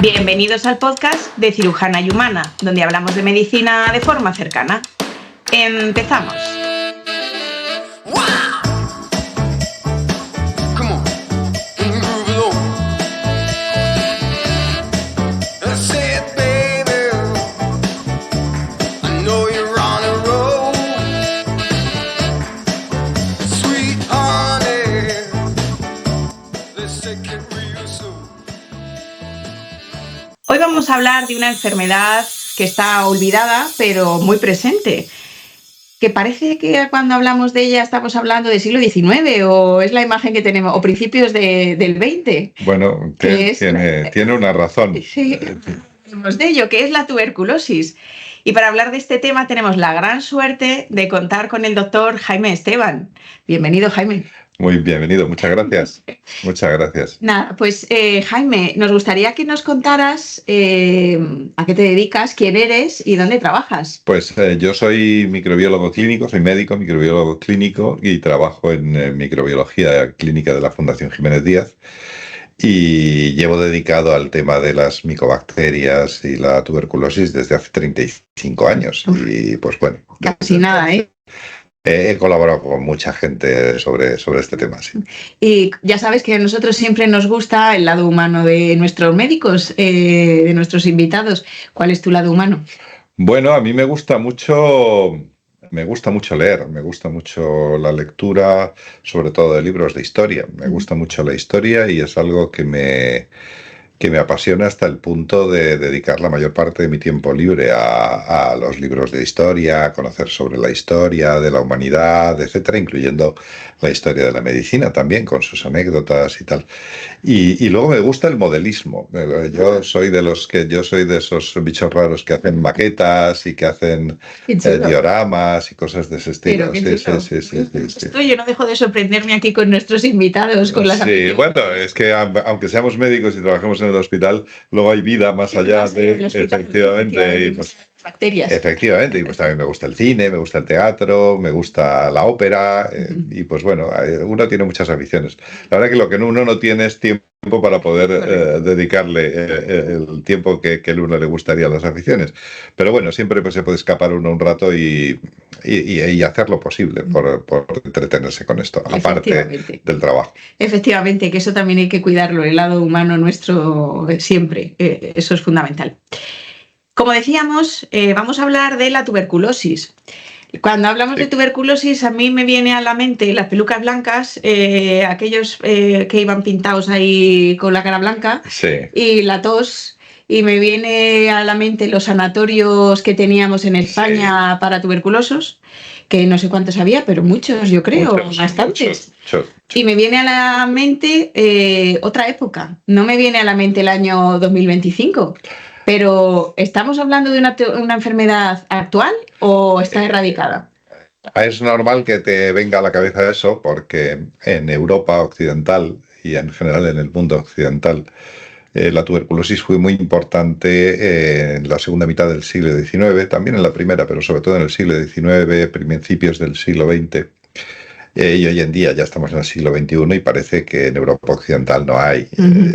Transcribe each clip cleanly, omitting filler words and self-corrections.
Bienvenidos al podcast de Cirujana y Humana, donde hablamos de medicina de forma cercana. Empezamos. Hoy vamos a hablar de una enfermedad que está olvidada, pero muy presente, que parece que cuando hablamos de ella estamos hablando del siglo XIX, o es la imagen que tenemos, o principios del XX. Bueno, tiene una razón. Sí, hablamos de ello, que es la tuberculosis. Y para hablar de este tema tenemos la gran suerte de contar con el doctor Jaime Esteban. Bienvenido, Jaime. Muy bienvenido, muchas gracias. Muchas gracias. Nada, pues Jaime, nos gustaría que nos contaras a qué te dedicas, quién eres y dónde trabajas. Pues yo soy microbiólogo clínico, soy médico, microbiólogo clínico y trabajo en microbiología clínica de la Fundación Jiménez Díaz. Y llevo dedicado al tema de las micobacterias y la tuberculosis desde hace 35 años. Y pues bueno. Casi nada, ¿eh? He colaborado con mucha gente sobre este tema, sí. Y ya sabes que a nosotros siempre nos gusta el lado humano de nuestros médicos, de nuestros invitados. ¿Cuál es tu lado humano? Bueno, a mí me gusta mucho leer, me gusta mucho la lectura, sobre todo de libros de historia. Me gusta mucho la historia y es algo que me apasiona hasta el punto de dedicar la mayor parte de mi tiempo libre a los libros de historia, a conocer sobre la historia de la humanidad, etcétera, incluyendo la historia de la medicina también, con sus anécdotas y tal. Y luego me gusta el modelismo. Yo soy de esos bichos raros que hacen maquetas y que hacen dioramas y cosas de ese estilo. Sí. Yo no dejo de sorprenderme aquí con nuestros invitados, con las Sí, bueno, es que aunque seamos médicos y trabajemos en el hospital, luego hay vida más allá de, efectivamente, y pues, bacterias. Efectivamente, y pues también me gusta el cine, me gusta el teatro, me gusta la ópera, y pues bueno, uno tiene muchas aficiones. La verdad que lo que uno no tiene es tiempo para poder dedicarle el tiempo que a uno le gustaría a las aficiones. Pero bueno, siempre pues, se puede escapar uno un rato y hacer lo posible por entretenerse con esto, aparte del trabajo. Efectivamente, que eso también hay que cuidarlo, el lado humano nuestro siempre, eso es fundamental. Como decíamos, vamos a hablar de la tuberculosis. Cuando hablamos de tuberculosis, a mí me viene a la mente las pelucas blancas, aquellos que iban pintados ahí con la cara blanca, y la tos, y me viene a la mente los sanatorios que teníamos en España para tuberculosos, que no sé cuántos había, pero muchos, yo creo, bastantes. Muchos. Y me viene a la mente otra época, no me viene a la mente el año 2025. Pero, ¿estamos hablando de una enfermedad actual o está erradicada? Es normal que te venga a la cabeza eso porque en Europa occidental y en general en el mundo occidental la tuberculosis fue muy importante en la segunda mitad del siglo XIX, también en la primera, pero sobre todo en el siglo XIX, principios del siglo XX. Y hoy en día ya estamos en el siglo XXI y parece que en Europa Occidental no hay.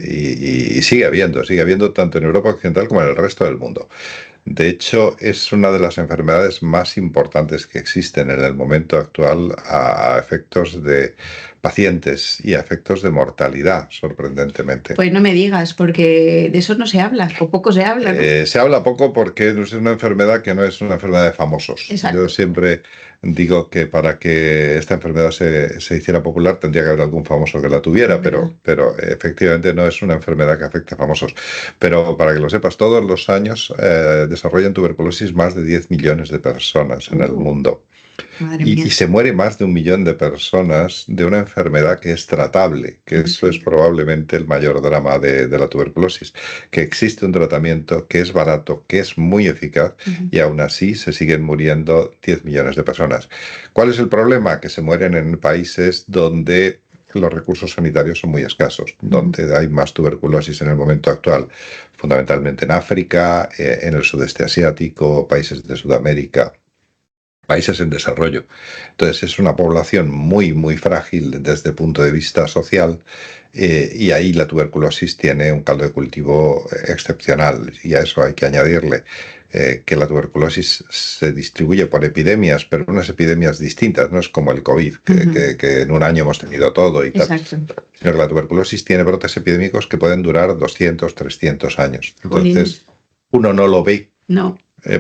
Y sigue habiendo tanto en Europa Occidental como en el resto del mundo. De hecho, es una de las enfermedades más importantes que existen en el momento actual a efectos de pacientes y a efectos de mortalidad, sorprendentemente. Pues no me digas, porque de eso no se habla, o poco se habla, ¿no? Se habla poco porque es una enfermedad que no es una enfermedad de famosos. Exacto. Yo siempre digo que para que esta enfermedad se hiciera popular tendría que haber algún famoso que la tuviera, pero efectivamente no es una enfermedad que afecte a famosos. Pero para que lo sepas, todos los años desarrollan tuberculosis más de 10 millones de personas en el mundo. Y se muere más de 1 millón de personas de una enfermedad que es tratable, que eso es probablemente el mayor drama de la tuberculosis, que existe un tratamiento que es barato, que es muy eficaz y aún así se siguen muriendo 10 millones de personas. ¿Cuál es el problema? Que se mueren en países donde los recursos sanitarios son muy escasos, donde hay más tuberculosis en el momento actual, fundamentalmente en África, en el sudeste asiático, países de Sudamérica. países en desarrollo. Entonces es una población muy, muy frágil desde el punto de vista social, y ahí la tuberculosis tiene un caldo de cultivo excepcional, y a eso hay que añadirle que la tuberculosis se distribuye por epidemias, pero unas epidemias distintas, no es como el COVID, que en un año hemos tenido todo y tal, sino que la tuberculosis tiene brotes epidémicos que pueden durar 200, 300 años. Entonces uno no lo ve. No.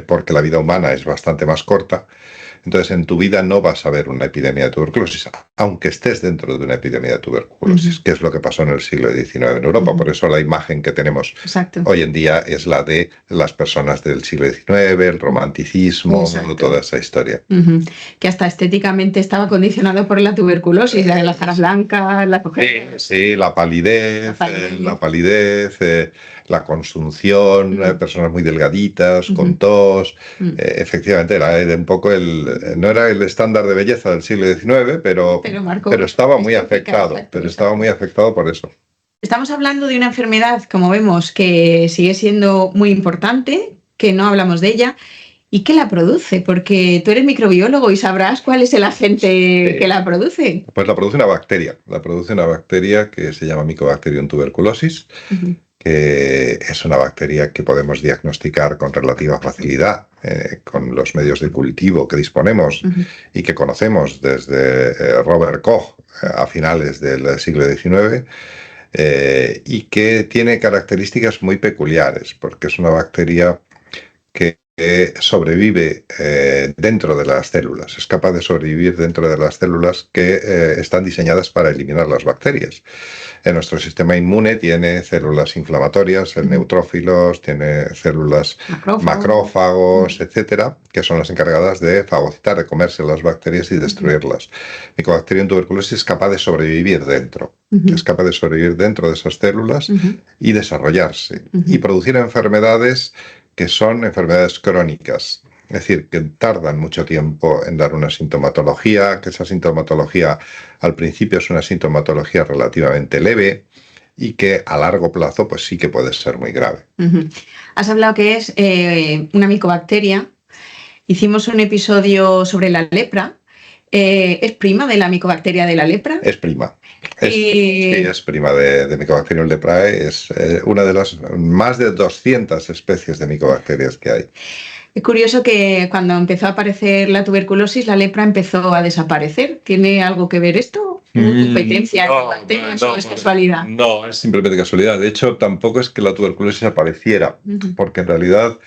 Porque la vida humana es bastante más corta. Entonces, en tu vida no vas a ver una epidemia de tuberculosis, aunque estés dentro de una epidemia de tuberculosis, que es lo que pasó en el siglo XIX en Europa. Por eso la imagen que tenemos hoy en día es la de las personas del siglo XIX, el romanticismo, toda esa historia. Que hasta estéticamente estaba condicionado por la tuberculosis, las caras blancas, la cogencia. Sí, la palidez, la consunción, personas muy delgaditas, con tos. Efectivamente, era un poco no era el estándar de belleza del siglo XIX, pero estaba muy afectado. Pero estaba muy afectado por eso. Estamos hablando de una enfermedad, como vemos, que sigue siendo muy importante, que no hablamos de ella. ¿Y qué la produce? Porque tú eres microbiólogo y sabrás cuál es el agente que la produce. Pues la produce una bacteria. La produce una bacteria que se llama Mycobacterium tuberculosis, que es una bacteria que podemos diagnosticar con relativa facilidad con los medios de cultivo que disponemos y que conocemos desde Robert Koch a finales del siglo XIX, y que tiene características muy peculiares, porque es una bacteria que sobrevive dentro de las células, es capaz de sobrevivir dentro de las células que están diseñadas para eliminar las bacterias. En nuestro sistema inmune tiene células inflamatorias, el neutrófilos, tiene células macrófagos, etcétera, que son las encargadas de fagocitar, de comerse las bacterias y destruirlas. Mycobacterium tuberculosis es capaz de sobrevivir dentro. Es capaz de sobrevivir dentro de esas células y desarrollarse y producir enfermedades que son enfermedades crónicas, es decir, que tardan mucho tiempo en dar una sintomatología, que esa sintomatología al principio es una sintomatología relativamente leve y que a largo plazo pues sí que puede ser muy grave. Has hablado que es una micobacteria. Hicimos un episodio sobre la lepra. ¿Es prima de la micobacteria de la lepra? Es prima. Es prima de Mycobacterium leprae. Es una de las más de 200 especies de micobacterias que hay. Es curioso que cuando empezó a aparecer la tuberculosis, la lepra empezó a desaparecer. ¿Tiene algo que ver esto? ¿Competencia de bacterias o es casualidad? No, es simplemente casualidad. De hecho, tampoco es que la tuberculosis apareciera, porque en realidad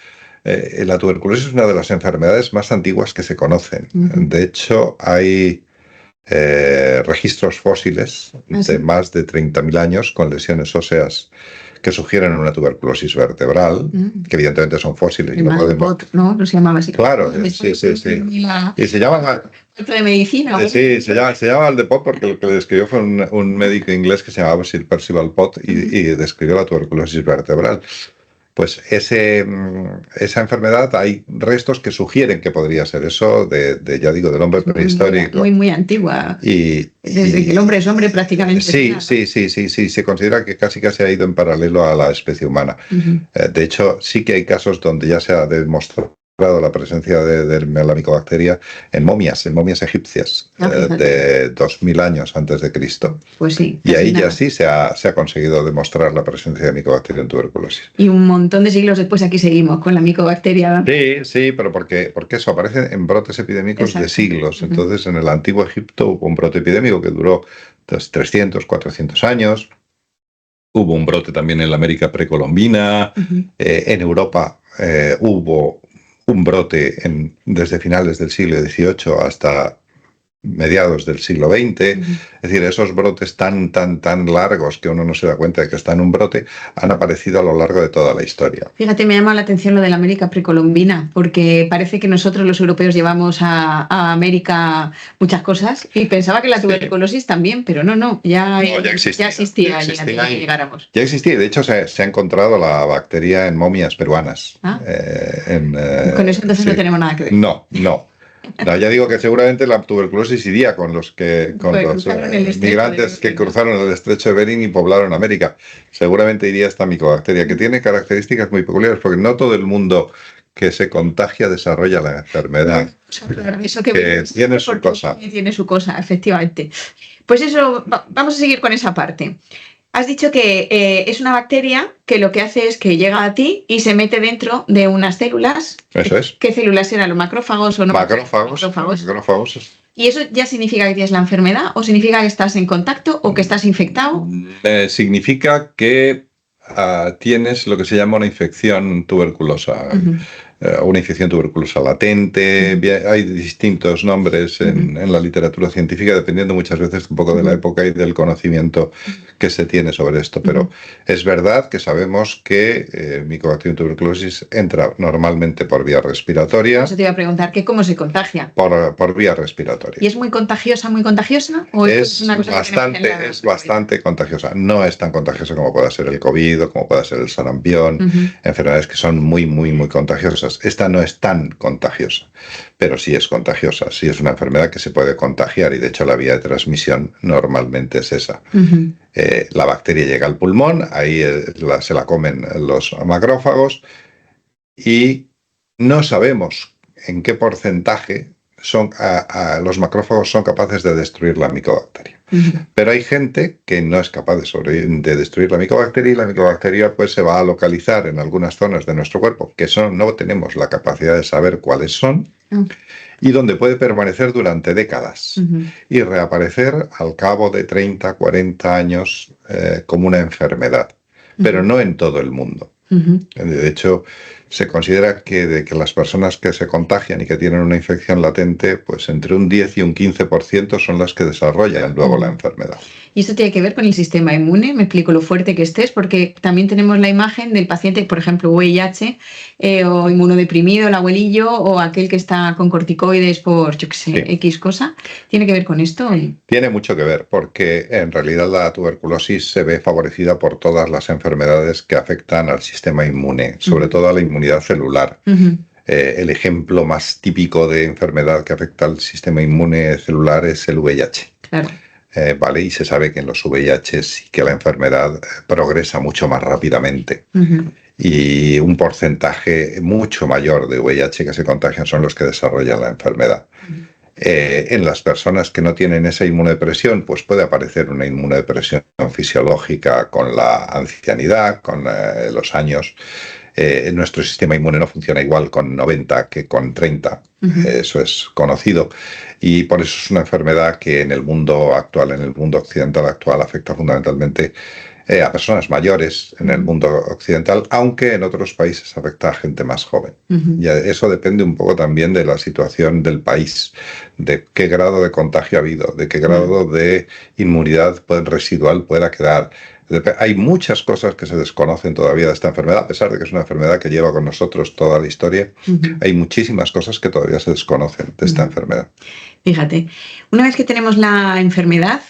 la tuberculosis es una de las enfermedades más antiguas que se conocen. De hecho, hay registros fósiles de más de 30.000 años con lesiones óseas que sugieren una tuberculosis vertebral, que evidentemente son fósiles. Y no podemos... ¿no? No se llamaba así. Claro, sí. Y se llama... de medicina. Sí, se llama el de Pott porque el que le describió fue un médico inglés que se llamaba Sir Percival Pott y describió la tuberculosis vertebral. Pues esa enfermedad, hay restos que sugieren que podría ser eso, ya digo, del hombre prehistórico. Muy antigua. Desde que el hombre es hombre prácticamente. Sí, se considera que casi ha ido en paralelo a la especie humana. De hecho, sí que hay casos donde ya se ha demostrado la presencia de la micobacteria en momias egipcias de 2000 años antes de Cristo. Pues sí. Y ahí ya sí se ha conseguido demostrar la presencia de Mycobacterium tuberculosis. Y un montón de siglos después aquí seguimos con la micobacteria. Sí, pero porque eso aparece en brotes epidémicos de siglos. Entonces, en el antiguo Egipto hubo un brote epidémico que duró 300, 400 años. Hubo un brote también en la América precolombina. En Europa hubo un brote desde finales del siglo XVIII hasta mediados del siglo XX. Es decir, esos brotes tan largos que uno no se da cuenta de que está en un brote han aparecido a lo largo de toda la historia. Fíjate, me llama la atención lo de la América precolombina, porque parece que nosotros los europeos llevamos a América muchas cosas y pensaba que la tuberculosis también, pero no, ya existía antes de que llegáramos. Ya existía, de hecho se ha encontrado la bacteria en momias peruanas. Con eso entonces no tenemos nada que ver. No, ya digo que seguramente la tuberculosis iría con los migrantes que cruzaron el estrecho de Bering y poblaron América. Seguramente iría esta micobacteria, que tiene características muy peculiares, porque no todo el mundo que se contagia desarrolla la enfermedad. Eso que tiene su cosa. Tiene su cosa, efectivamente. Pues eso, vamos a seguir con esa parte. Has dicho que es una bacteria que lo que hace es que llega a ti y se mete dentro de unas células. Eso es. ¿Qué células eran? ¿Los macrófagos o no? Macrófagos. ¿Y eso ya significa que tienes la enfermedad o significa que estás en contacto o que estás infectado? Significa que tienes lo que se llama una infección tuberculosa. Una infección tuberculosa latente. Hay distintos nombres en la literatura científica, dependiendo muchas veces un poco de la época y del conocimiento que se tiene sobre esto. Pero es verdad que sabemos que Mycobacterium tuberculosis entra normalmente por vía respiratoria. Eso te iba a preguntar, ¿cómo se contagia? Por vía respiratoria. ¿Y es muy contagiosa? ¿O es una cosa bastante contagiosa. No es tan contagiosa como pueda ser el COVID o como pueda ser el sarampión. Enfermedades que son muy, muy, muy contagiosas. Esta no es tan contagiosa, pero sí es contagiosa. Sí es una enfermedad que se puede contagiar y de hecho la vía de transmisión normalmente es esa. La bacteria llega al pulmón, ahí se la comen los macrófagos y no sabemos en qué porcentaje los macrófagos son capaces de destruir la micobacteria. Pero hay gente que no es capaz de destruir la micobacteria y la micobacteria pues se va a localizar en algunas zonas de nuestro cuerpo que no tenemos la capacidad de saber cuáles son y donde puede permanecer durante décadas y reaparecer al cabo de 30, 40 años como una enfermedad, pero no en todo el mundo. De hecho, se considera que las personas que se contagian y que tienen una infección latente, pues entre un 10 y un 15% son las que desarrollan luego la enfermedad. ¿Y esto tiene que ver con el sistema inmune? Me explico lo fuerte que estés, porque también tenemos la imagen del paciente, por ejemplo, VIH o inmunodeprimido, el abuelillo, o aquel que está con corticoides por, yo qué sé, X cosa. ¿Tiene que ver con esto? Tiene mucho que ver, porque en realidad la tuberculosis se ve favorecida por todas las enfermedades que afectan al sistema inmune, sobre todo a la inmunidad celular. El ejemplo más típico de enfermedad que afecta al sistema inmune celular es el VIH. Claro. ¿Vale? Y se sabe que en los VIH sí que la enfermedad progresa mucho más rápidamente. Y un porcentaje mucho mayor de VIH que se contagian son los que desarrollan la enfermedad. En las personas que no tienen esa inmunodepresión, pues puede aparecer una inmunodepresión fisiológica con la ancianidad, con los años. Nuestro sistema inmune no funciona igual con 90 que con 30, eso es conocido, y por eso es una enfermedad que en el mundo actual, en el mundo occidental actual, afecta fundamentalmente a personas mayores en el mundo occidental, aunque en otros países afecta a gente más joven. Y eso depende un poco también de la situación del país, de qué grado de contagio ha habido, de qué grado de inmunidad residual pueda quedar. Hay muchas cosas que se desconocen todavía de esta enfermedad, a pesar de que es una enfermedad que lleva con nosotros toda la historia. Hay muchísimas cosas que todavía se desconocen de esta enfermedad. Fíjate, una vez que tenemos la enfermedad,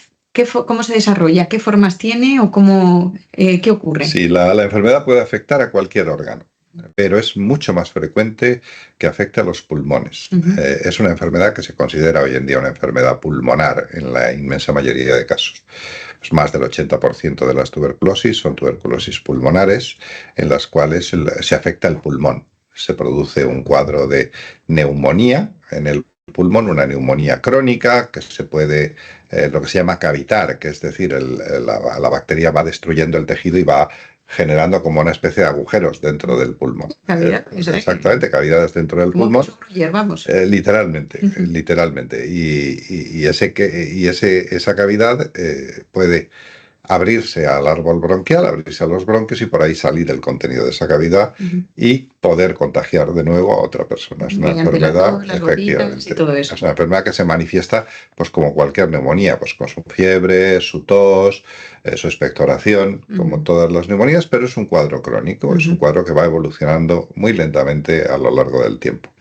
¿cómo se desarrolla? ¿Qué formas tiene o qué ocurre? Sí, la enfermedad puede afectar a cualquier órgano, pero es mucho más frecuente que afecte a los pulmones. Es una enfermedad que se considera hoy en día una enfermedad pulmonar en la inmensa mayoría de casos. Pues más del 80% de las tuberculosis son tuberculosis pulmonares, en las cuales se afecta el pulmón. Se produce un cuadro de neumonía en el pulmón, una neumonía crónica que se puede, lo que se llama cavitar, que es decir, la bacteria va destruyendo el tejido y va generando como una especie de agujeros dentro del pulmón. Exactamente, cavidades dentro del pulmón. Literalmente. Y esa cavidad puede abrirse al árbol bronquial, abrirse a los bronquios y por ahí salir el contenido de esa cavidad y poder contagiar de nuevo a otra persona. Es una enfermedad, efectivamente, es una enfermedad que se manifiesta pues como cualquier neumonía, pues con su fiebre, su tos, su expectoración, como todas las neumonías, pero es un cuadro crónico, es un cuadro que va evolucionando muy lentamente a lo largo del tiempo.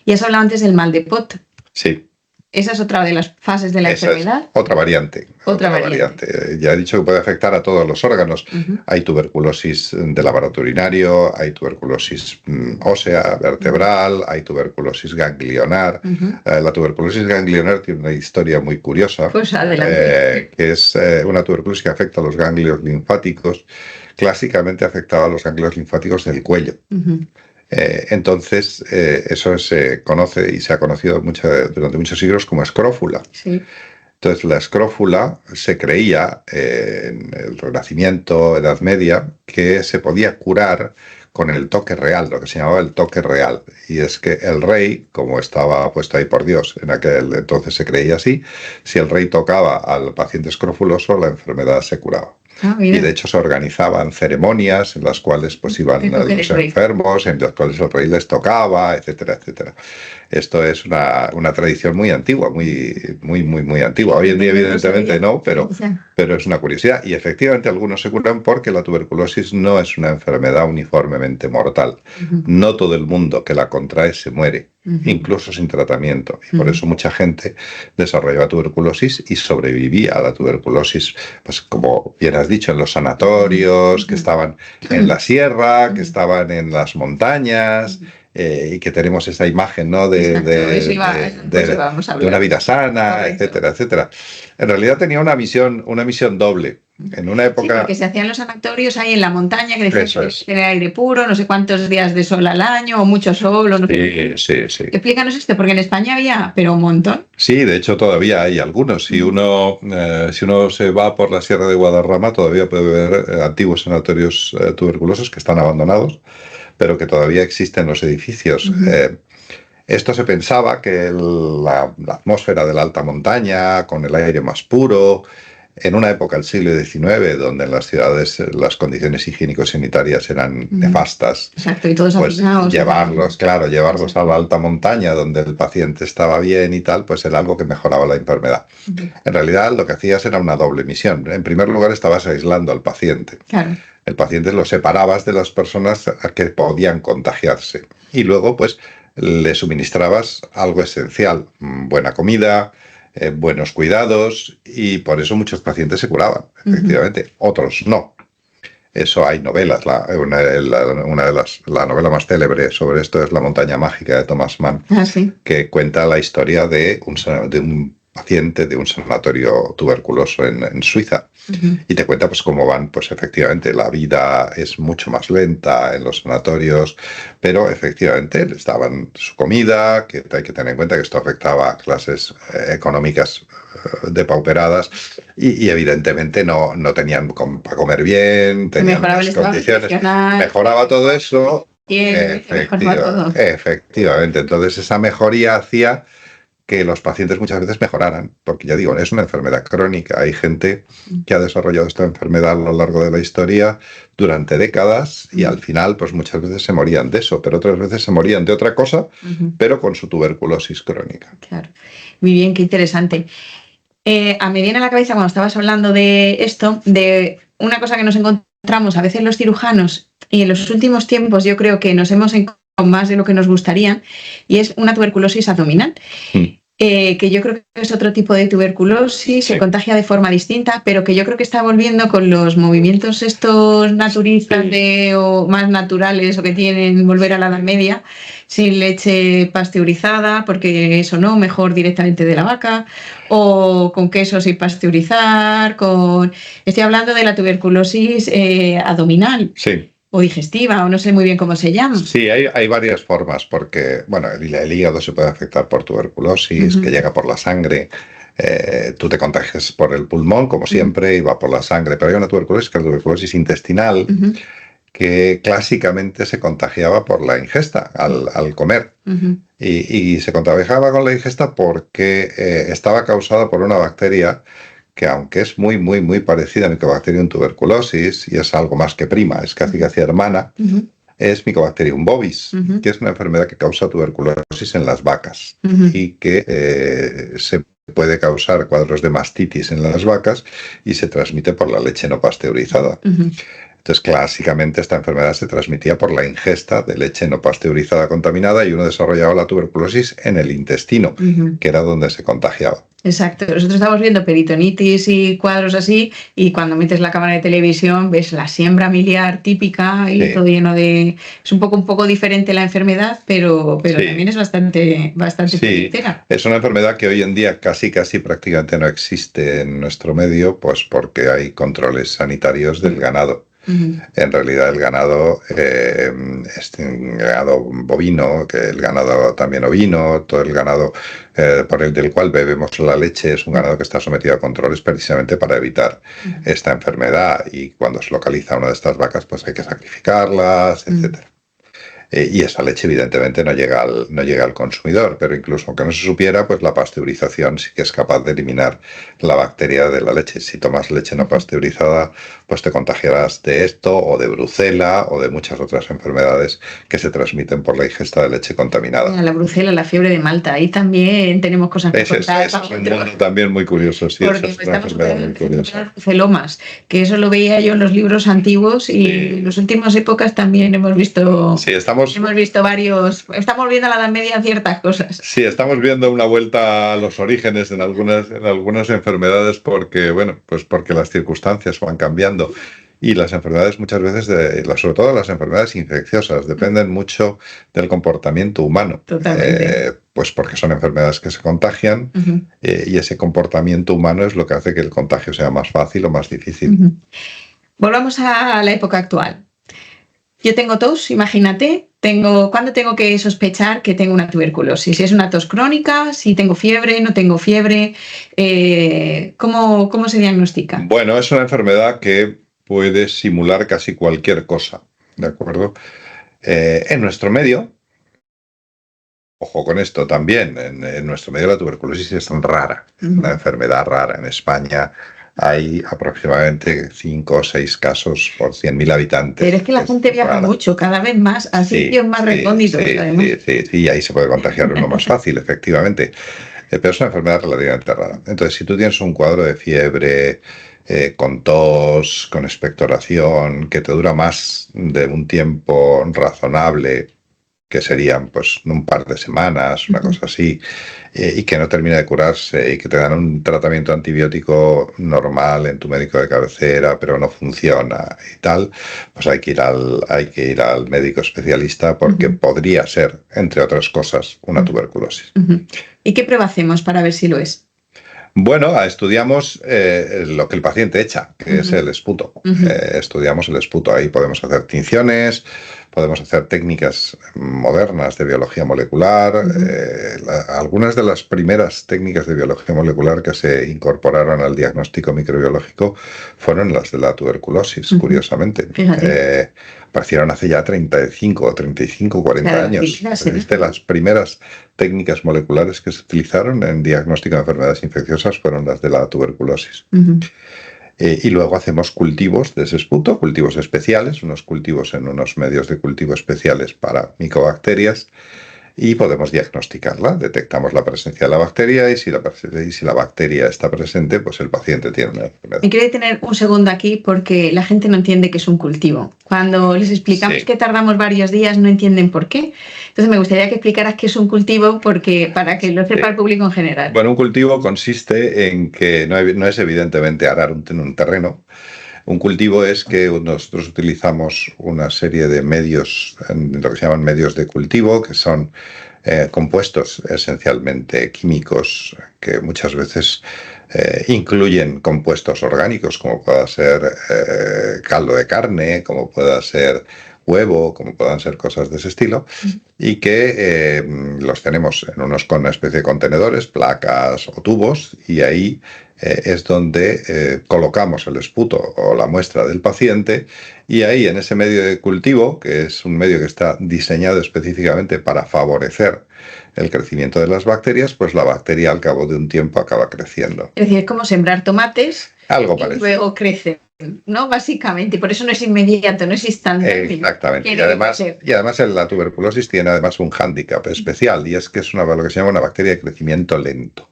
Y has hablado antes del mal de Pot. Sí. ¿Esa es otra de las fases de la enfermedad? Otra variante. Otra variante. Ya he dicho que puede afectar a todos los órganos. Hay tuberculosis del aparato urinario, hay tuberculosis ósea, vertebral, hay tuberculosis ganglionar. La tuberculosis ganglionar tiene una historia muy curiosa, pues adelante. Que es una tuberculosis que afecta a los ganglios linfáticos. Clásicamente afectaba a los ganglios linfáticos del cuello. Entonces, eso se conoce y se ha conocido durante muchos siglos como escrófula. Sí. Entonces, la escrófula se creía en el Renacimiento, Edad Media, que se podía curar con el toque real, lo que se llamaba el toque real. Y es que el rey, como estaba puesto ahí por Dios, en aquel entonces se creía así, si el rey tocaba al paciente escrofuloso, la enfermedad se curaba. Y de hecho se organizaban ceremonias en las cuales pues iban los enfermos, en las cuales el rey les tocaba, etcétera, etcétera. Esto es una tradición muy antigua, muy antigua. Hoy en día evidentemente no, pero es una curiosidad. Y efectivamente algunos se curan porque la tuberculosis no es una enfermedad uniformemente mortal. No todo el mundo que la contrae se muere, incluso sin tratamiento. Y por eso mucha gente desarrollaba tuberculosis y sobrevivía a la tuberculosis, pues como bien has dicho, en los sanatorios, que estaban en la sierra, que estaban en las montañas, y que tenemos esa imagen, ¿no? de una vida sana, correcto, etcétera, etcétera. En realidad tenía una misión doble. En una época... Sí, porque se hacían los sanatorios ahí en la montaña, que decían que tenía aire puro, no sé cuántos días de sol al año, o mucho sol, o no sé. Sí. Explícanos esto, porque en España había, pero un montón. Sí, de hecho todavía hay algunos. Si uno se va por la Sierra de Guadarrama, todavía puede ver antiguos sanatorios tuberculosos que están abandonados, pero que todavía existen los edificios. Esto se pensaba que la atmósfera de la alta montaña, con el aire más puro, en una época del siglo XIX, donde en las ciudades las condiciones higiénico-sanitarias eran nefastas, exacto, y todos pues llevarlos a la alta montaña, donde el paciente estaba bien y tal, pues era algo que mejoraba la enfermedad. En realidad, lo que hacías era una doble misión. En primer lugar, estabas aislando al paciente. Claro. El paciente lo separabas de las personas que podían contagiarse. Y luego, pues, le suministrabas algo esencial, buena comida, buenos cuidados, y por eso muchos pacientes se curaban, efectivamente. Otros no. Eso hay novelas. La novela más célebre sobre esto es La montaña mágica de Thomas Mann, que cuenta la historia de un paciente de un sanatorio tuberculoso en Suiza. Y te cuenta pues cómo van, pues efectivamente la vida es mucho más lenta en los sanatorios, pero efectivamente les daban su comida, que hay que tener en cuenta que esto afectaba a clases económicas depauperadas, y evidentemente no tenían para comer bien, tenían las condiciones, mejoraba todo eso. Efectivamente, entonces esa mejoría hacía que los pacientes muchas veces mejoraran, porque ya digo, es una enfermedad crónica. Hay gente que ha desarrollado esta enfermedad a lo largo de la historia durante décadas y al final pues muchas veces se morían de eso, pero otras veces se morían de otra cosa, pero con su tuberculosis crónica. Claro. Muy bien, qué interesante. Me viene a la cabeza cuando estabas hablando de esto, de una cosa que nos encontramos a veces los cirujanos, y en los últimos tiempos yo creo que nos hemos encontrado más de lo que nos gustaría, y es una tuberculosis abdominal. Que yo creo que es otro tipo de tuberculosis, se contagia de forma distinta, pero que yo creo que está volviendo con los movimientos estos naturistas o más naturales, o que tienen volver a la Edad Media, sin leche pasteurizada, porque eso no, mejor directamente de la vaca, o con queso sin pasteurizar, estoy hablando de la tuberculosis abdominal. Sí. O digestiva, o no sé muy bien cómo se llama. Sí, hay varias formas, porque bueno, el hígado se puede afectar por tuberculosis, que llega por la sangre. Tú te contagias por el pulmón, como siempre, y va por la sangre. Pero hay una tuberculosis, que es la tuberculosis intestinal, que clásicamente se contagiaba por la ingesta, al comer. Y se contagiaba con la ingesta porque estaba causada por una bacteria que, aunque es muy parecida a Mycobacterium tuberculosis, y es algo más que prima, es casi hermana, es Mycobacterium bovis, que es una enfermedad que causa tuberculosis en las vacas y que se puede causar cuadros de mastitis en las vacas y se transmite por la leche no pasteurizada. Entonces, clásicamente esta enfermedad se transmitía por la ingesta de leche no pasteurizada contaminada, y uno desarrollaba la tuberculosis en el intestino, que era donde se contagiaba. Exacto. Nosotros estamos viendo peritonitis y cuadros así, y cuando metes la cámara de televisión ves la siembra miliar típica y todo lleno de... Es un poco diferente la enfermedad, pero también es bastante entera. Es una enfermedad que hoy en día casi prácticamente no existe en nuestro medio, pues porque hay controles sanitarios del ganado. En realidad el ganado, ganado bovino, que el ganado también ovino, todo el ganado por el del cual bebemos la leche es un ganado que está sometido a controles precisamente para evitar esta enfermedad, y cuando se localiza una de estas vacas pues hay que sacrificarlas, etcétera. Y esa leche evidentemente no llega al consumidor, pero incluso aunque no se supiera, pues la pasteurización sí que es capaz de eliminar la bacteria de la leche. Si tomas leche no pasteurizada, pues te contagiarás de esto o de brucela o de muchas otras enfermedades que se transmiten por la ingesta de leche contaminada. La brucela, la fiebre de Malta, ahí también tenemos cosas que contar. Ese es un mundo también muy curioso, sí. Porque estamos superando brucelomas, que eso lo veía yo en los libros antiguos, y en las últimas épocas también hemos visto... Sí, hemos visto varios, estamos viendo a la Edad Media ciertas cosas. Sí, estamos viendo una vuelta a los orígenes en algunas enfermedades porque las circunstancias van cambiando, y las enfermedades muchas veces, sobre todo las enfermedades infecciosas, dependen mucho del comportamiento humano. Totalmente. Pues porque son enfermedades que se contagian, y ese comportamiento humano es lo que hace que el contagio sea más fácil o más difícil. Volvamos a la época actual. Yo tengo tos, imagínate, ¿cuándo tengo que sospechar que tengo una tuberculosis? Si es una tos crónica, si tengo fiebre, no tengo fiebre, ¿cómo se diagnostica? Bueno, es una enfermedad que puede simular casi cualquier cosa, ¿de acuerdo? En nuestro medio, ojo con esto también, en nuestro medio la tuberculosis es rara, una enfermedad rara. En España hay aproximadamente 5 o 6 casos por 100.000 habitantes. Pero es que la gente viaja mucho, cada vez más, a sitios más recónditos. Sí, ahí se puede contagiar uno más fácil, efectivamente. Pero es una enfermedad relativamente rara. Entonces, si tú tienes un cuadro de fiebre, con tos, con expectoración, que te dura más de un tiempo razonable, que serían pues un par de semanas, una cosa así, y que no termina de curarse, y que te dan un tratamiento antibiótico normal en tu médico de cabecera, pero no funciona y tal, pues hay que ir al médico especialista, porque podría ser, entre otras cosas, una tuberculosis. ¿Y qué prueba hacemos para ver si lo es? Bueno, estudiamos lo que el paciente echa, que es el esputo. Estudiamos el esputo. Ahí podemos hacer tinciones, podemos hacer técnicas modernas de biología molecular. Algunas de las primeras técnicas de biología molecular que se incorporaron al diagnóstico microbiológico fueron las de la tuberculosis, curiosamente. Aparecieron hace ya 35, 40 años. Las primeras técnicas moleculares que se utilizaron en diagnóstico de enfermedades infecciosas fueron las de la tuberculosis. Y luego hacemos cultivos de ese esputo, cultivos especiales, unos cultivos en unos medios de cultivo especiales para micobacterias, y podemos diagnosticarla. Detectamos la presencia de la bacteria, y si la bacteria está presente, pues el paciente tiene una enfermedad. Me quiero detener un segundo aquí, porque la gente no entiende que es un cultivo. Cuando les explicamos que tardamos varios días, no entienden por qué. Entonces me gustaría que explicaras qué es un cultivo, para que lo sepa el público en general. Bueno, un cultivo consiste en que no es evidentemente arar un terreno. Un cultivo es que nosotros utilizamos una serie de medios, lo que se llaman medios de cultivo, que son compuestos esencialmente químicos, que muchas veces incluyen compuestos orgánicos, como pueda ser caldo de carne, como pueda ser huevo, como puedan ser cosas de ese estilo, y que los tenemos en con una especie de contenedores, placas o tubos, y ahí es donde colocamos el esputo o la muestra del paciente, y ahí en ese medio de cultivo, que es un medio que está diseñado específicamente para favorecer el crecimiento de las bacterias, pues la bacteria al cabo de un tiempo acaba creciendo. Es decir, es como sembrar tomates. Algo y parecido. Luego crecen, ¿no? Básicamente, y por eso no es inmediato, no es instantáneo. Exactamente. Y además la tuberculosis tiene además un hándicap especial, y es que es lo que se llama una bacteria de crecimiento lento.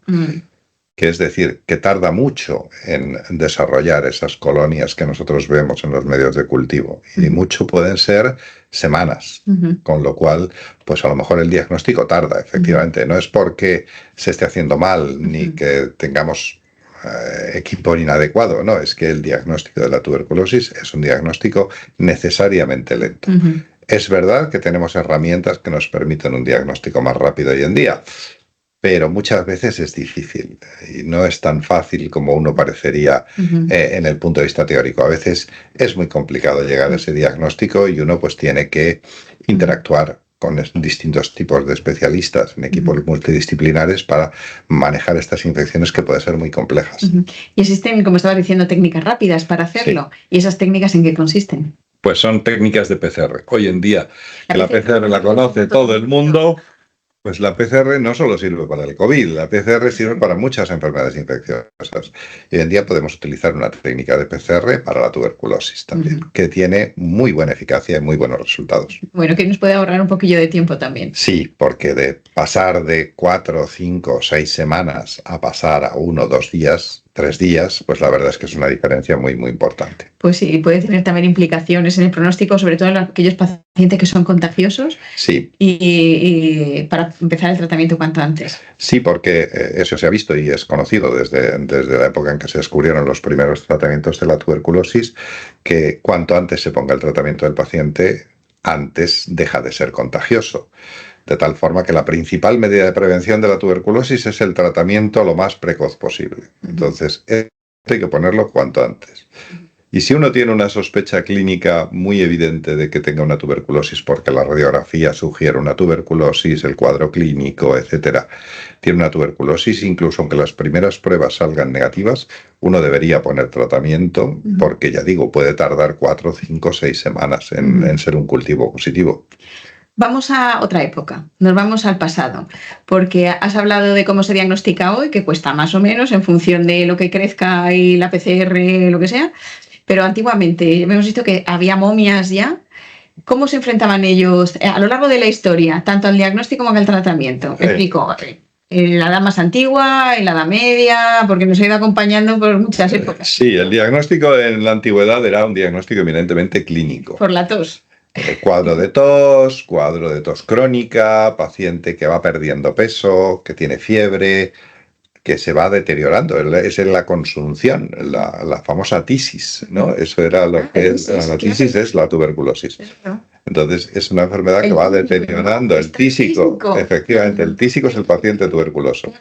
Que es decir, que tarda mucho en desarrollar esas colonias que nosotros vemos en los medios de cultivo, y mucho pueden ser semanas, con lo cual, pues a lo mejor el diagnóstico tarda, efectivamente. No es porque se esté haciendo mal, ni que tengamos equipo inadecuado, no, es que el diagnóstico de la tuberculosis es un diagnóstico necesariamente lento. Es verdad que tenemos herramientas que nos permiten un diagnóstico más rápido hoy en día, pero muchas veces es difícil y no es tan fácil como uno parecería en el punto de vista teórico. A veces es muy complicado llegar a ese diagnóstico y uno pues tiene que interactuar con distintos tipos de especialistas en equipos multidisciplinares para manejar estas infecciones que pueden ser muy complejas. Y existen, como estaba diciendo, técnicas rápidas para hacerlo. Sí. ¿Y esas técnicas en qué consisten? Pues son técnicas de PCR. Hoy en día, que la PCR la conoce todo el mundo, pues la PCR no solo sirve para el COVID, la PCR sirve para muchas enfermedades infecciosas. Y hoy en día podemos utilizar una técnica de PCR para la tuberculosis también, que tiene muy buena eficacia y muy buenos resultados. Bueno, que nos puede ahorrar un poquillo de tiempo también. Sí, porque de pasar de 4, 5, 6 semanas a pasar a 1, 2 días, 3 días, pues la verdad es que es una diferencia muy, muy importante. Pues sí, puede tener también implicaciones en el pronóstico, sobre todo en aquellos pacientes que son contagiosos. Sí. Y para empezar el tratamiento cuanto antes. Sí, porque eso se ha visto y es conocido desde la época en que se descubrieron los primeros tratamientos de la tuberculosis, que cuanto antes se ponga el tratamiento del paciente, antes deja de ser contagioso. De tal forma que la principal medida de prevención de la tuberculosis es el tratamiento lo más precoz posible. Entonces, hay que ponerlo cuanto antes. Y si uno tiene una sospecha clínica muy evidente de que tenga una tuberculosis, porque la radiografía sugiere una tuberculosis, el cuadro clínico, etcétera, tiene una tuberculosis, incluso aunque las primeras pruebas salgan negativas, uno debería poner tratamiento, porque ya digo, puede tardar 4, 5, 6 semanas en ser un cultivo positivo. Vamos a otra época, nos vamos al pasado, porque has hablado de cómo se diagnostica hoy, que cuesta más o menos en función de lo que crezca y la PCR, lo que sea, pero antiguamente hemos visto que había momias ya. ¿Cómo se enfrentaban ellos a lo largo de la historia, tanto al diagnóstico como al tratamiento? Explico. En la edad más antigua, en la edad media, porque nos ha ido acompañando por muchas épocas. Sí, el diagnóstico en la antigüedad era un diagnóstico eminentemente clínico. Por la tos. Cuadro de tos crónica, paciente que va perdiendo peso, que tiene fiebre, que se va deteriorando. Esa es la consunción, la famosa tisis, ¿no? Eso era lo que es. La tisis es la tuberculosis. Entonces, es una enfermedad que va deteriorando. El tísico, efectivamente, el tísico es el paciente tuberculoso.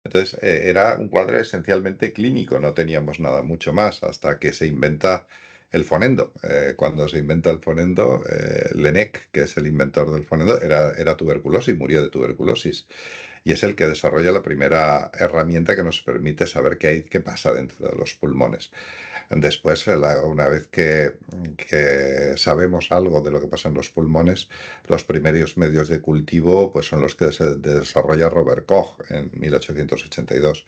Entonces, era un cuadro esencialmente clínico, no teníamos nada mucho más hasta que se inventa el fonendo. Cuando se inventa el fonendo, Laennec, que es el inventor del fonendo, era tuberculoso y murió de tuberculosis. Y es el que desarrolla la primera herramienta que nos permite saber qué pasa dentro de los pulmones. Después, una vez que sabemos algo de lo que pasa en los pulmones, los primeros medios de cultivo pues son los que desarrolla Robert Koch en 1882.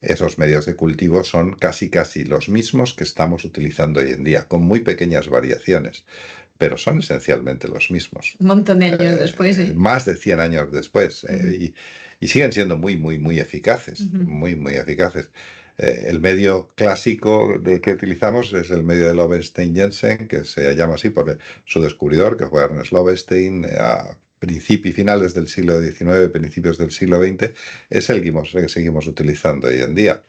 Esos medios de cultivo son casi los mismos que estamos utilizando hoy en día, con muy pequeñas variaciones, pero son esencialmente los mismos. Un montón de años después. Más de 100 años después. Y siguen siendo muy eficaces, muy eficaces. El medio clásico que utilizamos es el medio de Lowenstein-Jensen, que se llama así por su descubridor, que fue Ernest Lowenstein, a principios y finales del siglo XIX, principios del siglo XX, es el que seguimos utilizando hoy en día.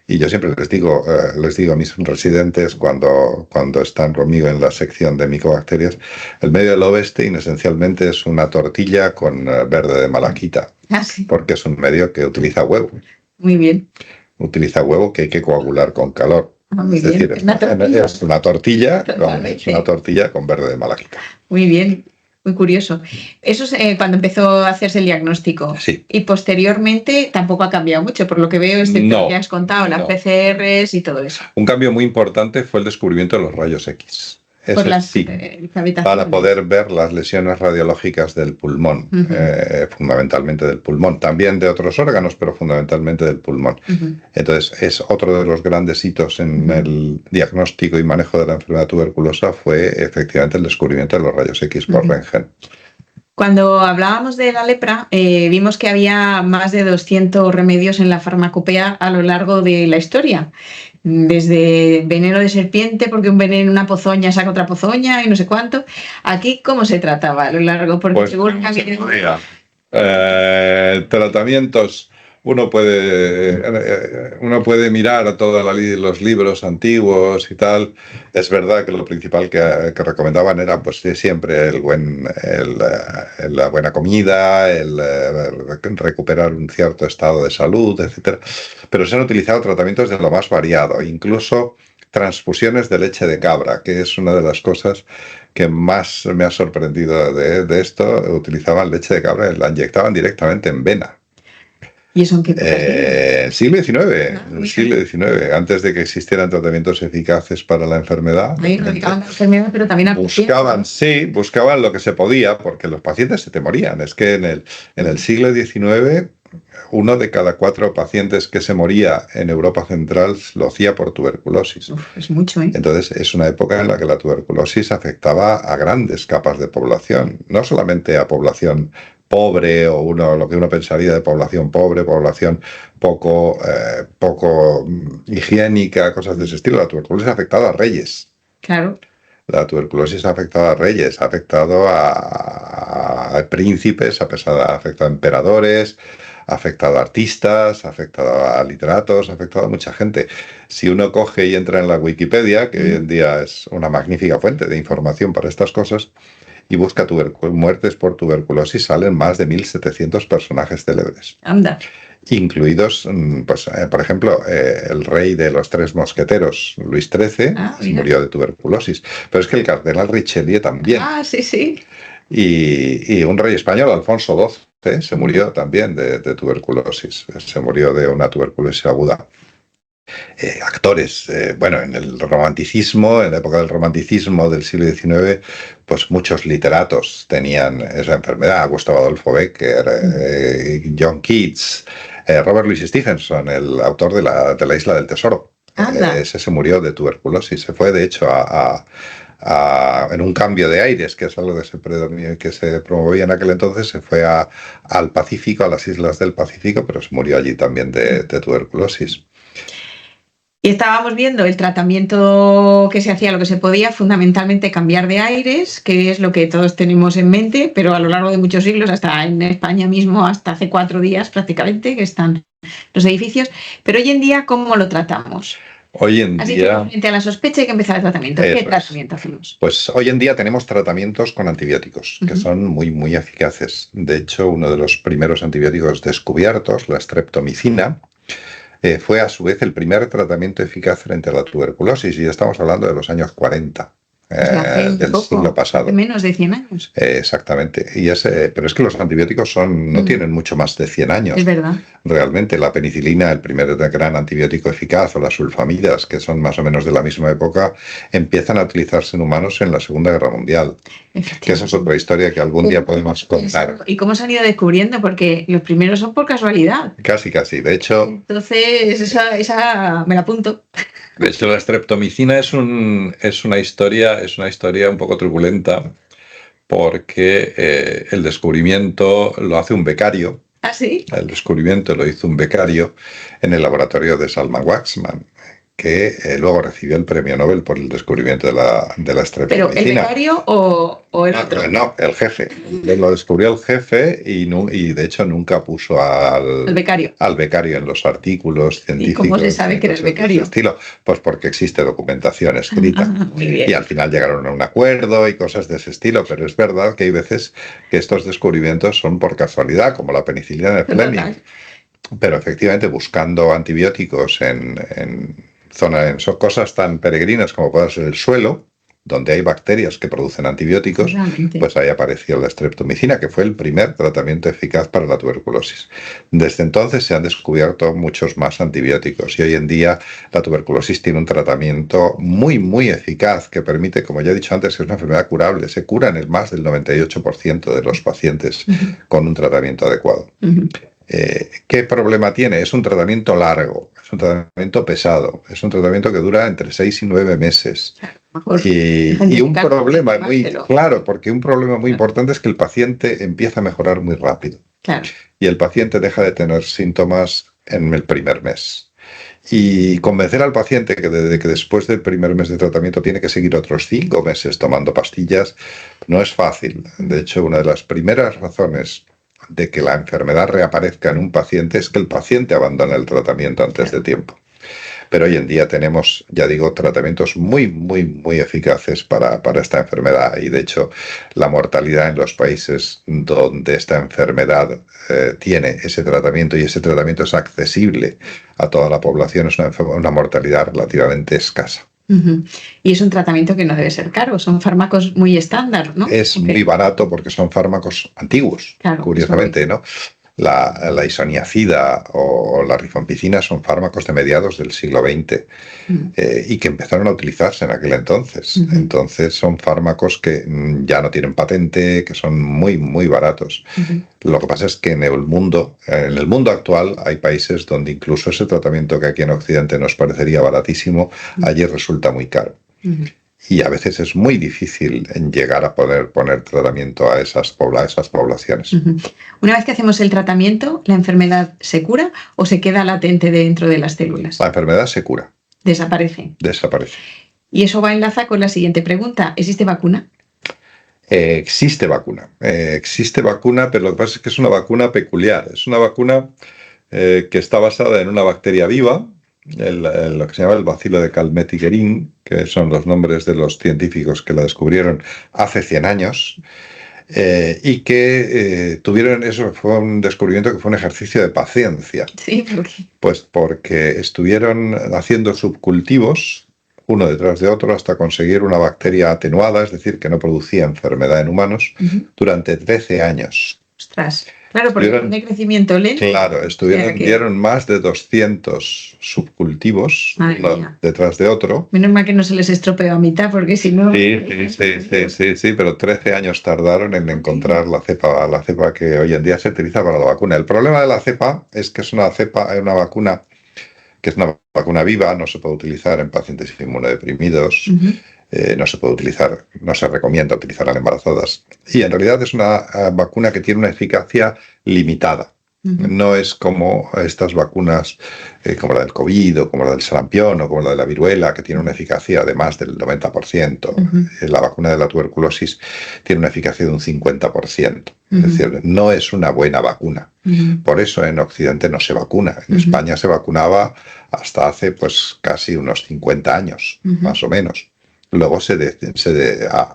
Y yo siempre les digo a mis residentes cuando están conmigo en la sección de micobacterias, el medio de Lowenstein esencialmente es una tortilla con verde de malaquita, porque es un medio que utiliza huevo. Muy bien. Utiliza huevo que hay que coagular con calor. Es decir, es una tortilla con verde de malaquita. Muy bien. Muy curioso. Eso es cuando empezó a hacerse el diagnóstico. Sí. Y posteriormente tampoco ha cambiado mucho, por lo que veo, lo que has contado, las PCRs y todo eso. Un cambio muy importante fue el descubrimiento de los rayos X. Por las para poder ver las lesiones radiológicas del pulmón, fundamentalmente del pulmón, también de otros órganos, pero fundamentalmente del pulmón. Entonces, es otro de los grandes hitos en el diagnóstico y manejo de la enfermedad tuberculosa, fue efectivamente el descubrimiento de los rayos X por Röntgen. Cuando hablábamos de la lepra, vimos que había más de 200 remedios en la farmacopea a lo largo de la historia. Desde veneno de serpiente, porque un veneno, una pozoña saca otra pozoña y no sé cuánto. Aquí, ¿cómo se trataba a lo largo? Porque pues, seguro que tratamientos uno puede mirar a todos los libros antiguos y tal. Es verdad que lo principal que recomendaban era pues siempre la buena comida, recuperar un cierto estado de salud, etcétera. Pero se han utilizado tratamientos de lo más variado, incluso transfusiones de leche de cabra, que es una de las cosas que más me ha sorprendido de esto. Utilizaban leche de cabra y la inyectaban directamente en vena. ¿Y eso en qué siglo XIX, siglo XIX, antes de que existieran tratamientos eficaces para la enfermedad. Pero también buscaban lo que se podía, porque los pacientes se te morían. Es que en el siglo XIX, 1 de cada 4 pacientes que se moría en Europa Central lo hacía por tuberculosis. Es mucho, ¿eh? Entonces, es una época en la que la tuberculosis afectaba a grandes capas de población, no solamente a población pobre o lo que uno pensaría de población pobre, población poco higiénica, cosas de ese estilo. La tuberculosis ha afectado a reyes. Claro. La tuberculosis ha afectado a reyes, ha afectado a príncipes, ha afectado a emperadores, ha afectado a artistas, ha afectado a literatos, ha afectado a mucha gente. Si uno coge y entra en la Wikipedia, que hoy en día es una magnífica fuente de información para estas cosas, y busca muertes por tuberculosis, salen más de 1.700 personajes célebres. Anda. Incluidos, pues, por ejemplo, el rey de los 3 mosqueteros, Luis XIII, murió de tuberculosis. Pero es que el cardenal Richelieu también. Sí. Y un rey español, Alfonso XII, se murió también de tuberculosis. Se murió de una tuberculosis aguda. Actores, en el romanticismo, en la época del romanticismo del siglo XIX, pues muchos literatos tenían esa enfermedad. Gustavo Adolfo Bécquer, John Keats, Robert Louis Stevenson, el autor de la Isla del Tesoro. Ese se murió de tuberculosis. Se fue, de hecho, en un cambio de aires, que es algo que se promovía en aquel entonces, se fue al Pacífico, a las islas del Pacífico, pero se murió allí también de tuberculosis. Y estábamos viendo el tratamiento que se hacía, lo que se podía, fundamentalmente cambiar de aires, que es lo que todos tenemos en mente, pero a lo largo de muchos siglos, hasta en España mismo, hasta hace 4 días prácticamente, que están los edificios. Pero hoy en día, ¿cómo lo tratamos? Hoy en día, frente a la sospecha hay que empezar el tratamiento. ¿Qué tratamiento hacemos? Pues hoy en día tenemos tratamientos con antibióticos, que son muy, muy eficaces. De hecho, uno de los primeros antibióticos descubiertos, la streptomicina, fue a su vez el primer tratamiento eficaz frente a la tuberculosis, y estamos hablando de los años 40 del siglo pasado. De menos de 100 años. Exactamente. Pero es que los antibióticos no tienen mucho más de 100 años. Es verdad. Realmente la penicilina, el primer gran antibiótico eficaz, o las sulfamidas, que son más o menos de la misma época, empiezan a utilizarse en humanos en la Segunda Guerra Mundial. Que esa es otra historia que algún día podemos contar. ¿Y cómo se han ido descubriendo? Porque los primeros son por casualidad. Casi. De hecho... Entonces, esa me la apunto. De hecho, la streptomicina es una historia un poco turbulenta, porque el descubrimiento lo hace un becario. ¿Ah, sí? El descubrimiento lo hizo un becario en el laboratorio de Salman Waxman, que luego recibió el premio Nobel por el descubrimiento de la streptomicina. ¿Pero el becario o el otro? No, el jefe. Lo descubrió el jefe y de hecho nunca puso al becario en los artículos científicos. ¿Y cómo se sabe que eres becario? Estilo. Pues porque existe documentación escrita. Muy bien. Y al final llegaron a un acuerdo y cosas de ese estilo, pero es verdad que hay veces que estos descubrimientos son por casualidad, como la penicilina de Fleming. Pero efectivamente, buscando antibióticos en cosas tan peregrinas como puede ser el suelo, donde hay bacterias que producen antibióticos, pues ahí apareció la streptomicina, que fue el primer tratamiento eficaz para la tuberculosis. Desde entonces se han descubierto muchos más antibióticos, y hoy en día la tuberculosis tiene un tratamiento muy, muy eficaz que permite, como ya he dicho antes, que es una enfermedad curable. Se curan en más del 98% de los pacientes con un tratamiento adecuado. ¿Qué problema tiene? Es un tratamiento largo, es un tratamiento pesado, es un tratamiento que dura entre 6 y 9 meses. Y un problema muy claro, porque un problema muy importante es que el paciente empieza a mejorar muy rápido. Claro. Y el paciente deja de tener síntomas en el primer mes. Y convencer al paciente que después del primer mes de tratamiento tiene que seguir otros 5 meses tomando pastillas no es fácil. De hecho, una de las primeras razones de que la enfermedad reaparezca en un paciente es que el paciente abandona el tratamiento antes de tiempo. Pero hoy en día tenemos, ya digo, tratamientos muy, muy, muy eficaces para esta enfermedad. Y de hecho, la mortalidad en los países donde esta enfermedad tiene ese tratamiento y ese tratamiento es accesible a toda la población es una mortalidad relativamente escasa. Uh-huh. Y es un tratamiento que no debe ser caro, son fármacos muy estándar, ¿no? Es muy barato porque son fármacos antiguos, claro, curiosamente, ¿no? La isoniazida o la rifampicina son fármacos de mediados del siglo XX y que empezaron a utilizarse en aquel entonces. Entonces son fármacos que ya no tienen patente, que son muy, muy baratos. Lo que pasa es que en el mundo actual hay países donde incluso ese tratamiento que aquí en Occidente nos parecería baratísimo, allí resulta muy caro. Y a veces es muy difícil llegar a poder poner tratamiento a esas poblaciones. Una vez que hacemos el tratamiento, ¿la enfermedad se cura o se queda latente dentro de las células? La enfermedad se cura. Desaparece. Desaparece. Y eso va a enlazar con la siguiente pregunta. ¿Existe vacuna? Existe vacuna. Existe vacuna, pero lo que pasa es que es una vacuna peculiar. Es una vacuna que está basada en una bacteria viva, lo que se llama el bacilo de Calmette-Guerin, que son los nombres de los científicos que la descubrieron hace 100 años, y que tuvieron, eso fue un descubrimiento que fue un ejercicio de paciencia. Sí, ¿por qué? Pues porque estuvieron haciendo subcultivos, uno detrás de otro, hasta conseguir una bacteria atenuada, es decir, que no producía enfermedad en humanos, durante 13 años. ¡Ostras! Claro, porque de crecimiento lento. Claro, dieron más de 200 subcultivos, uno detrás de otro. Menos mal que no se les estropeó a mitad, porque si no... Sí, pero 13 años tardaron en encontrar la cepa que hoy en día se utiliza para la vacuna. El problema de la cepa es que es una vacuna que es una vacuna viva, no se puede utilizar en pacientes inmunodeprimidos, no se puede utilizar, no se recomienda utilizarla en embarazadas. Y en realidad es una vacuna que tiene una eficacia limitada. No es como estas vacunas como la del COVID o como la del sarampión o como la de la viruela, que tiene una eficacia de más del 90%. La vacuna de la tuberculosis tiene una eficacia de un 50%. Es decir, no es una buena vacuna. Por eso en Occidente no se vacuna. En España se vacunaba hasta hace pues casi unos 50 años, más o menos. Luego,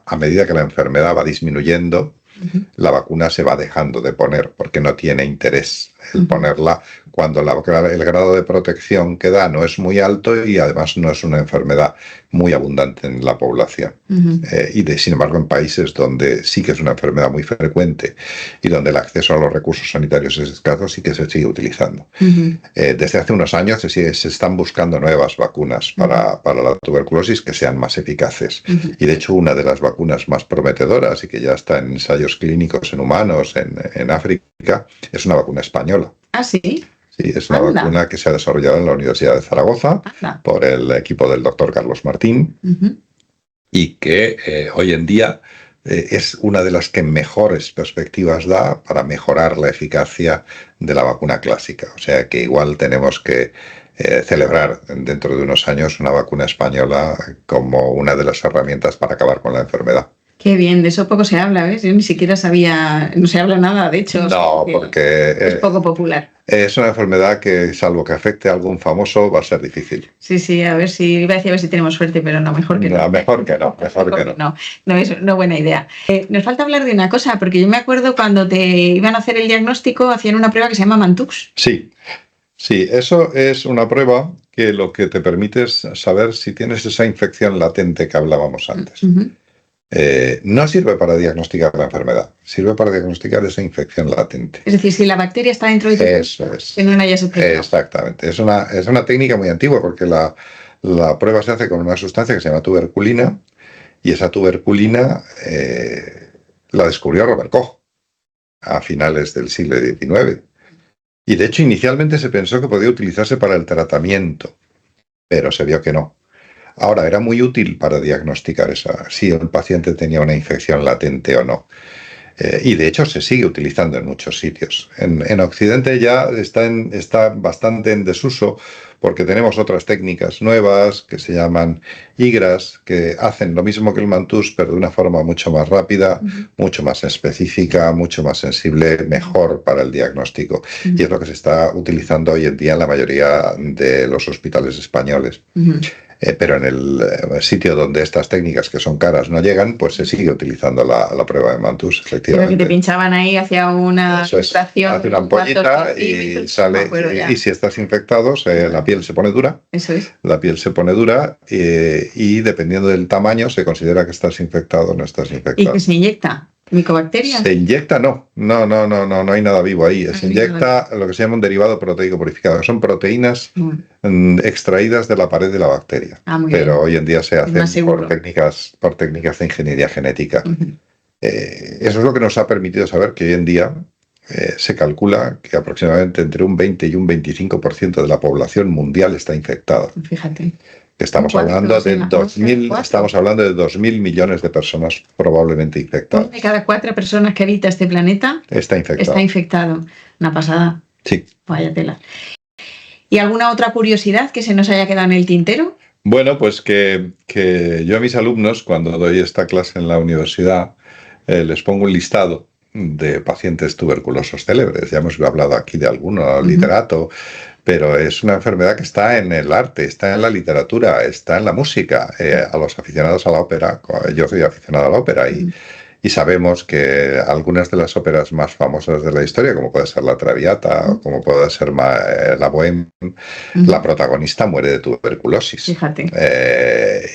a medida que la enfermedad va disminuyendo, la vacuna se va dejando de poner porque no tiene interés el ponerla cuando el grado de protección que da no es muy alto y además no es una enfermedad muy abundante en la población. Sin embargo, en países donde sí que es una enfermedad muy frecuente y donde el acceso a los recursos sanitarios es escaso, sí que se sigue utilizando. Desde hace unos años se están buscando nuevas vacunas para la tuberculosis que sean más eficaces. Y de hecho, una de las vacunas más prometedoras y que ya está en ensayos clínicos en humanos en África es una vacuna española. ¿Ah, sí? Sí, es una vacuna que se ha desarrollado en la Universidad de Zaragoza por el equipo del doctor Carlos Martín y que hoy en día es una de las que mejores perspectivas da para mejorar la eficacia de la vacuna clásica. O sea que igual tenemos que celebrar dentro de unos años una vacuna española como una de las herramientas para acabar con la enfermedad. Qué bien, de eso poco se habla, ¿ves? Yo ni siquiera sabía, no se habla nada, de hecho. No, porque es poco popular. Es una enfermedad que, salvo que afecte a algún famoso, va a ser difícil. Sí, iba a decir a ver si tenemos suerte, pero no, mejor que no. No, mejor que no. No es una buena idea. Nos falta hablar de una cosa, porque yo me acuerdo cuando te iban a hacer el diagnóstico, hacían una prueba que se llama Mantux. Sí, eso es una prueba que lo que te permite es saber si tienes esa infección latente que hablábamos antes. No sirve para diagnosticar la enfermedad, sirve para diagnosticar esa infección latente. Es decir, si la bacteria está dentro de tu cuerpo, que no la hayas detectado. Exactamente. Es una técnica muy antigua porque la prueba se hace con una sustancia que se llama tuberculina y esa tuberculina la descubrió Robert Koch a finales del siglo XIX. Y de hecho inicialmente se pensó que podía utilizarse para el tratamiento, pero se vio que no. Ahora, era muy útil para diagnosticar si el paciente tenía una infección latente o no. Y de hecho se sigue utilizando en muchos sitios. En Occidente ya está bastante en desuso porque tenemos otras técnicas nuevas que se llaman IGRAS, que hacen lo mismo que el Mantoux, pero de una forma mucho más rápida, mucho más específica, mucho más sensible, mejor para el diagnóstico. Y es lo que se está utilizando hoy en día en la mayoría de los hospitales españoles. Pero en el sitio donde estas técnicas que son caras no llegan, pues se sigue utilizando la prueba de Mantoux, efectivamente. Pero que te pinchaban ahí hacia una estación, hace una ampollita y sale, y si estás infectado, la piel se pone dura. Eso es. La piel se pone dura y dependiendo del tamaño se considera que estás infectado o no estás infectado. ¿Y que se inyecta? ¿Micobacterias? Se inyecta, no hay nada vivo ahí. Se inyecta lo que se llama un derivado proteico purificado. Son proteínas extraídas de la pared de la bacteria. Pero hoy en día se hacen por técnicas de ingeniería genética. Eso es lo que nos ha permitido saber que hoy en día se calcula que aproximadamente entre un 20 y un 25% de la población mundial está infectada. Fíjate. Estamos hablando de 2.000 millones de personas probablemente infectadas. Una de cada 4 personas que habita este planeta está infectado. Una pasada. Sí. Vaya tela. ¿Y alguna otra curiosidad que se nos haya quedado en el tintero? Bueno, pues que yo a mis alumnos, cuando doy esta clase en la universidad, les pongo un listado de pacientes tuberculosos célebres. Ya hemos hablado aquí de alguno, literato, pero es una enfermedad que está en el arte, está en la literatura, está en la música. A los aficionados a la ópera, yo soy aficionado a la ópera y sabemos que algunas de las óperas más famosas de la historia, como puede ser La Traviata o como puede ser La Bohème, la protagonista muere de tuberculosis. Fíjate.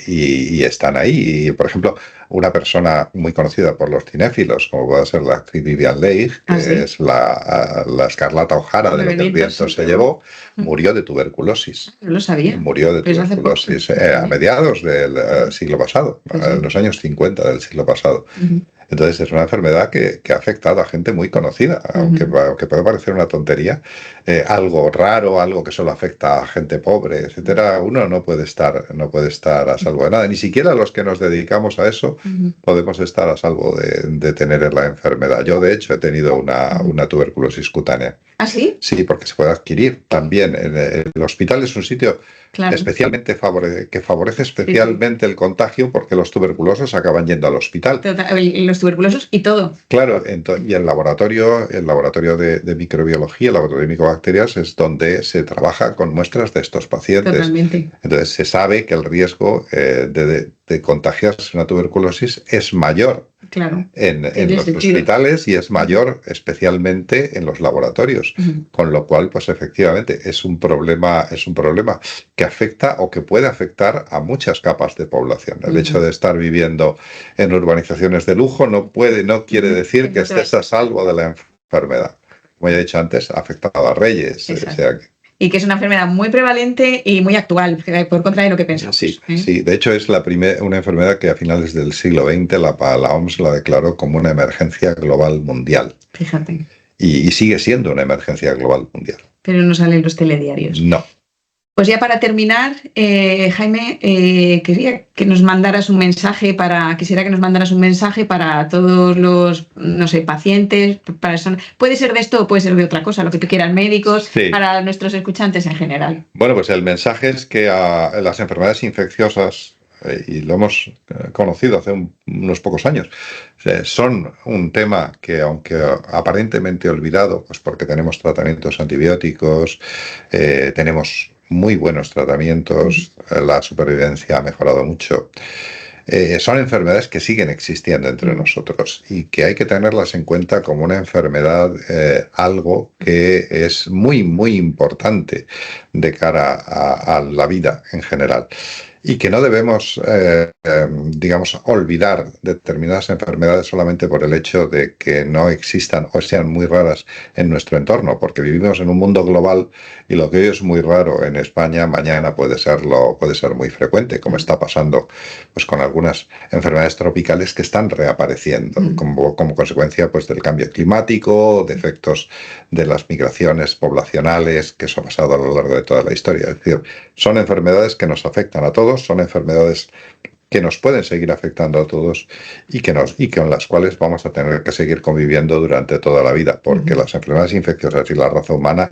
Y están ahí. Y, por ejemplo, una persona muy conocida por los cinéfilos, como puede ser la actriz Vivian Leigh, que es la Escarlata O'Hara de Lo que el viento se llevó, murió de tuberculosis. No lo sabía. Murió de tuberculosis a mediados del siglo pasado, en los años 50 del siglo pasado. Entonces es una enfermedad que ha afectado a gente muy conocida, aunque puede parecer una tontería, algo raro, algo que solo afecta a gente pobre, etcétera. Uno no puede estar a salvo de nada. Ni siquiera los que nos dedicamos a eso podemos estar a salvo de tener la enfermedad. Yo, de hecho, he tenido una tuberculosis cutánea. ¿Ah, sí? Sí, porque se puede adquirir también. El hospital es un sitio especialmente que favorece especialmente el contagio porque los tuberculosos acaban yendo al hospital. Los tuberculosos y todo. Claro, y el laboratorio de microbiología, el laboratorio de micobacterias, es donde se trabaja con muestras de estos pacientes. Totalmente. Entonces se sabe que el riesgo de contagiarse una tuberculosis es mayor en los hospitales y es mayor especialmente en los laboratorios. Con lo cual, pues efectivamente, es un problema que afecta o que puede afectar a muchas capas de población. El hecho de estar viviendo en urbanizaciones de lujo no quiere decir que estés a salvo de la enfermedad. Como ya he dicho antes, ha afectado a reyes. Y que es una enfermedad muy prevalente y muy actual, por contra de lo que pensamos. Sí, de hecho es una enfermedad que a finales del siglo XX la OMS la declaró como una emergencia global mundial. Fíjate. Y sigue siendo una emergencia global mundial. Pero no salen los telediarios. No. Pues ya para terminar, Jaime, quisiera que nos mandaras un mensaje para todos los, pacientes, personas. Puede ser de esto o puede ser de otra cosa, lo que tú quieras, médicos, para nuestros escuchantes en general. Bueno, pues el mensaje es que a las enfermedades infecciosas, y lo hemos conocido hace unos pocos años, son un tema que, aunque aparentemente olvidado, pues porque tenemos tratamientos antibióticos, tenemos muy buenos tratamientos, la supervivencia ha mejorado mucho. Son enfermedades que siguen existiendo entre nosotros y que hay que tenerlas en cuenta como una enfermedad, algo que es muy, muy importante de cara a la vida en general. Y que no debemos, olvidar determinadas enfermedades solamente por el hecho de que no existan o sean muy raras en nuestro entorno, porque vivimos en un mundo global y lo que hoy es muy raro en España, mañana puede ser muy frecuente, como está pasando pues con algunas enfermedades tropicales que están reapareciendo como consecuencia pues del cambio climático, de efectos de las migraciones poblacionales, que eso ha pasado a lo largo de toda la historia. Es decir, son enfermedades que nos afectan a todos, son enfermedades que nos pueden seguir afectando a todos y con las cuales vamos a tener que seguir conviviendo durante toda la vida, porque las enfermedades infecciosas y la raza humana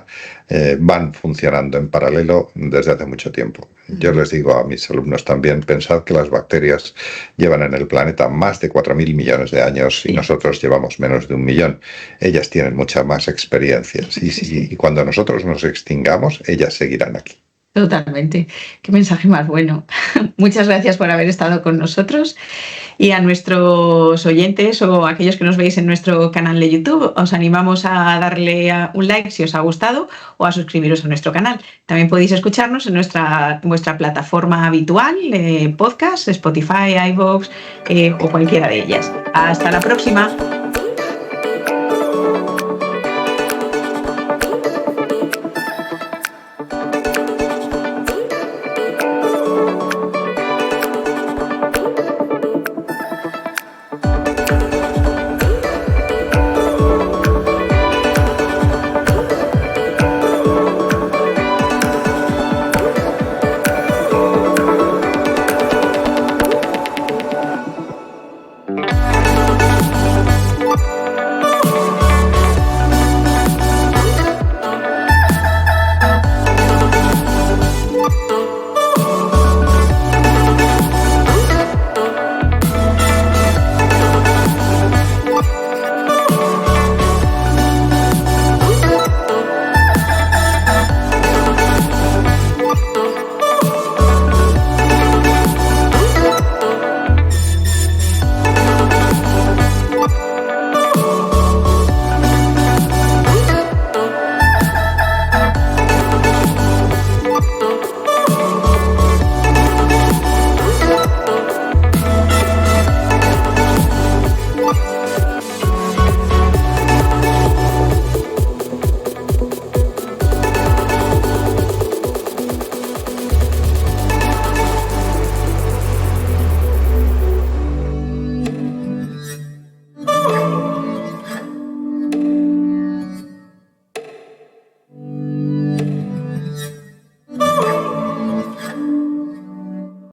van funcionando en paralelo desde hace mucho tiempo. Yo les digo a mis alumnos también, pensad que las bacterias llevan en el planeta más de 4.000 millones de años y nosotros llevamos menos de 1 millón. Ellas tienen mucha más experiencia y cuando nosotros nos extingamos, ellas seguirán aquí. Totalmente. Qué mensaje más bueno. Muchas gracias por haber estado con nosotros, y a nuestros oyentes o aquellos que nos veis en nuestro canal de YouTube, os animamos a darle un like si os ha gustado o a suscribiros a nuestro canal. También podéis escucharnos en vuestra plataforma habitual, podcast, Spotify, iVoox o cualquiera de ellas. Hasta la próxima.